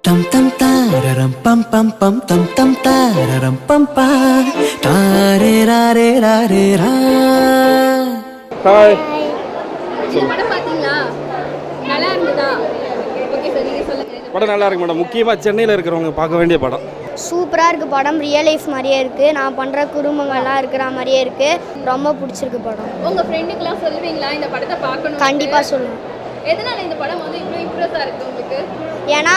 Tam tam tararam pam pam pam tam tam tararam pam pa tare ra re ra re ra. Hi. இந்த படம் பாத்தீங்களா? நல்லா இருந்ததா? Okay sir, நீங்க சொல்லுங்க. படம் நல்லா இருக்கு மேடம். முக்கியமாக சென்னையில் இருக்கிறவங்க பார்க்க வேண்டிய படம். சூப்பராக இருக்குது படம். ரியல் லைஃப் மாதிரியே இருக்குது. நான் பண்ணுற குடும்பங்கள்லாம் இருக்கிற மாதிரியே இருக்குது. ரொம்ப பிடிச்சிருக்கு படம். உங்க ஃப்ரெண்டுக்கெல்லாம் சொல்லுவீங்களா இந்த படத்தை பார்க்கணும்? கண்டிப்பாக சொல்லுவேன். எதனால இந்த படம் வந்து இவ்வளோ இம்ப்ரெஸ்ஸாக இருக்குது உங்களுக்கு? ஏன்னா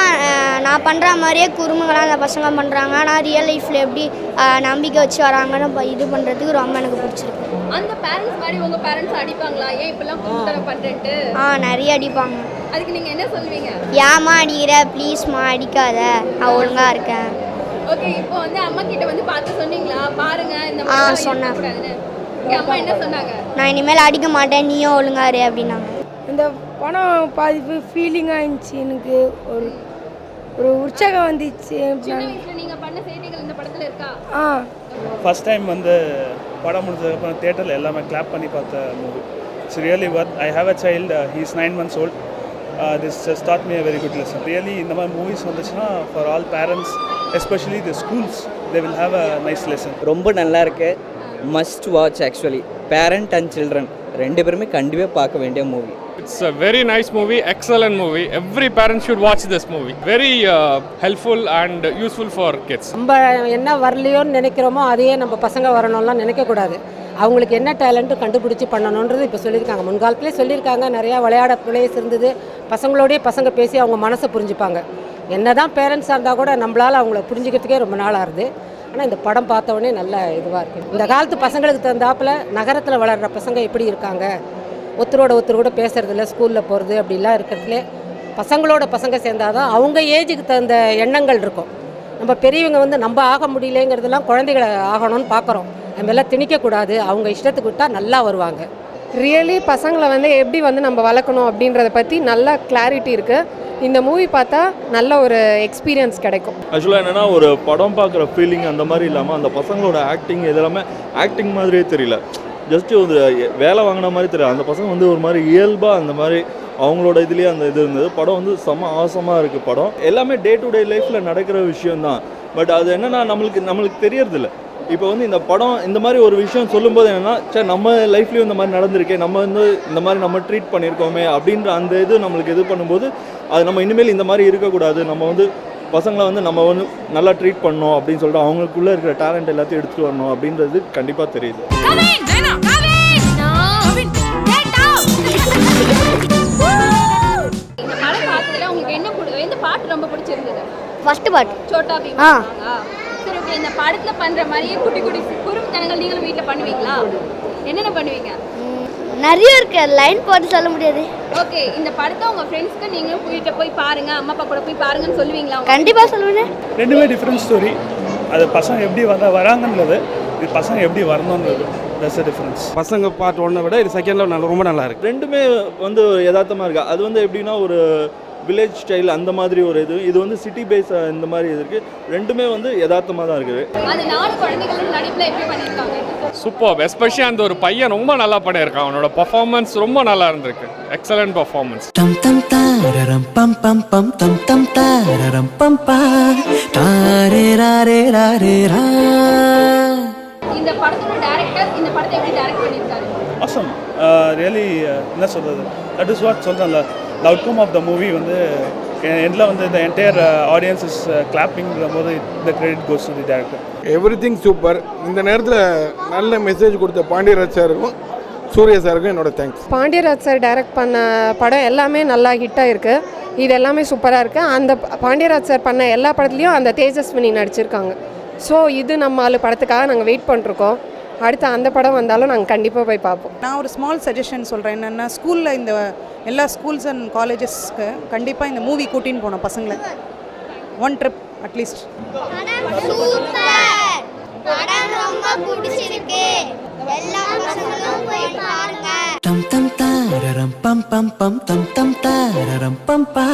நான் பண்ணுற மாதிரியே குடும்பங்களாம் அந்த பசங்க பண்ணுறாங்க. ஆனால் ரியல் லைஃப்பில் எப்படி நம்பிக்கை வச்சு வராங்கன்னு இது பண்ணுறதுக்கு ரொம்ப எனக்கு பிடிச்சிருக்கு. அந்த பேரண்ட்ஸ் மாதிரி உங்கள் பேரண்ட்ஸ் அடிப்பாங்களா? ஏன் இப்பெல்லாம் கூட்டணம் பண்ணுறேன்ட்டு? நிறைய அடிப்பாங்க. அதுக்கு நீங்கள் என்ன சொல்லுவீங்க? ஏமா அடிக்கிற, ப்ளீஸ்மா அடிக்காத, நான் ஒழுங்காக இருக்கேன். ஓகே, இப்போ வந்து அம்மா கிட்ட வந்து பார்த்து சொன்னீங்களா பாருங்க இந்த மாதிரி சொன்னேன். அம்மா என்ன சொன்னாங்க? நான் இனிமேல் அடிக்க மாட்டேன், நீயும் ஒழுங்காரு அப்படின்னாங்க. இந்த படம் பாதி ஃபீலிங்காக இருந்துச்சு. எனக்கு ஒரு ஒரு உற்சாகம் வந்துச்சு. சின்ன வயசுல நீங்கள் பண்ண செய்திகள் இந்த படத்தில் இருக்கா? ஃபஸ்ட் டைம் வந்து படம் முடிஞ்சதுக்கப்புறம் தியேட்டரில் எல்லாமே கிளாப் பண்ணி பார்த்த movie. It's really worth. I have a child, he is 9 months old. This just dot me a very good lesson. Really இந்த மாதிரி மூவிஸ் வந்துச்சுன்னா for all parents, especially the schools, they will have a nice lesson. ரொம்ப நல்லா இருக்கு. Must watch. Actually parent and children ரெண்டு பேருமே கண்டிப்பாக பார்க்க வேண்டிய movie. It's a very nice movie, excellent movie. Every parent should watch this movie. Very helpful and useful for kids. நம்ம என்ன வரலையோன்னு நினைக்கிறோமோ அதையே நம்ம பசங்க வரணும்லாம் நினைக்கக்கூடாது. அவங்களுக்கு என்ன டேலண்ட்டு கண்டுபிடிச்சி பண்ணணுன்றது இப்போ சொல்லியிருக்காங்க. முன்காலத்துலேயே சொல்லியிருக்காங்க. நிறையா விளையாட பிளேஸ் இருந்தது. பசங்களோடய பசங்க பேசி அவங்க மனசை புரிஞ்சுப்பாங்க. என்ன தான் பேரண்ட்ஸாக இருந்தால் கூட நம்மளால் அவங்கள புரிஞ்சுக்கிறதுக்கே ரொம்ப நாள் ஆகுது. ஆனால் இந்த படம் பார்த்தவொடனே நல்ல இதுவாக இருக்குது. இந்த காலத்து பசங்களுக்கு தகுந்தாப்பில் நகரத்தில் வளர்கிற பசங்க எப்படி இருக்காங்க, ஒருத்தரோட ஒருத்தர் கூட பேசுறதில்ல, ஸ்கூலில் போகிறது அப்படிலாம் இருக்கிறதுல பசங்களோட பசங்க சேர்ந்தாதான் அவங்க ஏஜுக்கு தகுந்த எண்ணங்கள் இருக்கும். நம்ம பெரியவங்க வந்து நம்ம ஆக முடியலைங்கிறதெல்லாம் குழந்தைகளை ஆகணும்னு பார்க்குறோம். நம்ம எல்லாம் திணிக்கக்கூடாது. அவங்க இஷ்டத்துக்கு விட்டால் நல்லா வருவாங்க. ரியலி பசங்களை வந்து எப்படி வந்து நம்ம வளர்க்கணும் அப்படின்றத பற்றி நல்லா கிளாரிட்டி இருக்குது. இந்த மூவி பார்த்தா நல்ல ஒரு எக்ஸ்பீரியன்ஸ் கிடைக்கும். ஆக்சுவலாக என்னென்னா ஒரு படம் பார்க்குற ஃபீலிங் அந்த மாதிரி இல்லாமல் அந்த பசங்களோட ஆக்டிங் இதெல்லாமே ஆக்டிங் மாதிரியே தெரியல. ஜஸ்ட்டு ஒரு வேலை வாங்கின மாதிரி தெரியல. அந்த பசங்க வந்து ஒரு மாதிரி இயல்பாக அந்த மாதிரி அவங்களோட இதுலேயே அந்த இது இருந்தது. படம் வந்து செம்ம ஆசமாக இருக்குது. படம் எல்லாமே டே டு டே லைஃப்பில் நடக்கிற விஷயந்தான். பட் அது என்னென்னா நம்மளுக்கு தெரியறதில்ல. இப்போ வந்து இந்த படம் இந்த மாதிரி ஒரு விஷயம் சொல்லும்போது என்னென்னா, சரி நம்ம லைஃப்லேயும் இந்த மாதிரி நடந்திருக்கே, நம்ம வந்து இந்த மாதிரி நம்ம ட்ரீட் பண்ணியிருக்கோமே அப்படின்ற அந்த இது நம்மளுக்கு இது பண்ணும்போது அது நம்ம இனிமேல் இந்த மாதிரி இருக்கக்கூடாது. நம்ம வந்து பசங்களை வந்து நம்ம வந்து நல்லா ட்ரீட் பண்ணணும் அப்படின்னு சொல்லிட்டு அவங்களுக்குள்ளே இருக்கிற டேலண்ட் எல்லாத்தையும் எடுத்துகிட்டு வரணும் அப்படின்றது கண்டிப்பாக தெரியுது. இந்த படம் பார்த்ததுல உங்களுக்கு எந்த பாட்டு ரொம்ப பிடிச்சிருந்தது? ஃபஸ்ட்டு பாட்டு சோட்டா பீம். சரி, ஓகே. இந்த படத்துல பண்ற மாதிரியே குட்டி குட்டி குறும்புத்தனங்கள் நீங்களும் வீட்டில் பண்ணுவீங்களா? என்னென்ன பண்ணுவீங்க? நிறைய இருக்கு, லைன் போட்டு சொல்ல முடியாது. ஓகே, இந்த படத்தை உங்க ஃப்ரெண்ட்ஸ்க்கு நீங்களும் வீட்டில் போய் பாருங்க, அம்மா அப்பா கூட போய் பாருங்கன்னு சொல்லுவீங்களா? கண்டிப்பாக சொல்லுவேன். ரெண்டுமே டிஃப்ரெண்ட் ஸ்டோரி. அது பசங்க எப்படி வராங்கன்றது, இது பசங்க எப்படி வரணுன்றது, தட்ஸ் அ டிஃப்ரென்ஸ். பசங்க பார்ட் 1 விட இது செகண்டில் ரொம்ப நல்லா இருக்குது. ரெண்டுமே வந்து யதார்த்தமாக இருக்குது. அது வந்து எப்படின்னா ஒரு வில்லேஜ் ஸ்டைல் அந்த மாதிரி ஒரு இது வந்து சிட்டி பேஸ் இந்த மாதிரி இது இருக்குது. ரெண்டுமே வந்து யதார்த்தமாக தான் இருக்குது. அது 4 குழந்தைகளும் நடிப்பில் எப்படி பண்ணியிருக்காங்க? சூப்பர். எஸ்பெஷலி அந்த ஒரு பையன் ரொம்ப நல்லா பண்ணியிருக்கான். அவனோட பர்ஃபார்மன்ஸ் ரொம்ப நல்லா இருந்திருக்கு. Excellent performance. Tam tam tararam pam pam pam tam tam tararam pam pa tare ra re ra re ra. இந்த படத்தோட டைரக்டர் இந்த படத்தை எப்படி டைரக்ட் பண்ணியிருக்காரு? ஆசம். ரியலி என்ன சொல்கிறது, தட் இஸ் வாட் சொல்கிறேன்ல, the outcome of the movie வந்து எண்டில் வந்து த என்டையர் ஆடியன்ஸ் இஸ் கிளாப்பிங்கிற போது the credit goes to the director. Everything super. இந்த நேரத்தில் நல்ல மெசேஜ் கொடுத்த பாண்டியராஜ் சாருக்கும் சூர்யா சாருக்கும் என்னோட தேங்க்ஸ். பாண்டியராஜ் சார் டைரக்ட் பண்ண படம் எல்லாமே நல்லா ஹிட்டாக இருக்குது. இது எல்லாமே சூப்பராக இருக்குது. அந்த பாண்டியராஜ் சார் பண்ண எல்லா படத்துலேயும் அந்த தேஜஸ்வினி நடிச்சிருக்காங்க. ஸோ இது நம்ம படத்துக்காக நாங்கள் வெயிட் பண்ணிருக்கோம். அடுத்து அந்த படம் வந்தாலும் நாங்கள் கண்டிப்பாக போய் பார்ப்போம். நான் ஒரு ஸ்மால் சஜஷன் சொல்கிறேன். என்னென்னா, ஸ்கூலில் இந்த எல்லா ஸ்கூல்ஸ் அண்ட் காலேஜஸ்க்கு கண்டிப்பாக இந்த மூவி கூட்டின்னு போனோம் பசங்களை. 1 ட்ரிப் அட்லீஸ்ட். படம் ரொம்ப பிடிச்சிருக்கு. எல்லா பசங்களும் போய் பாருங்க. Tam tam tararam pam pam pam tam tam tararam pam pa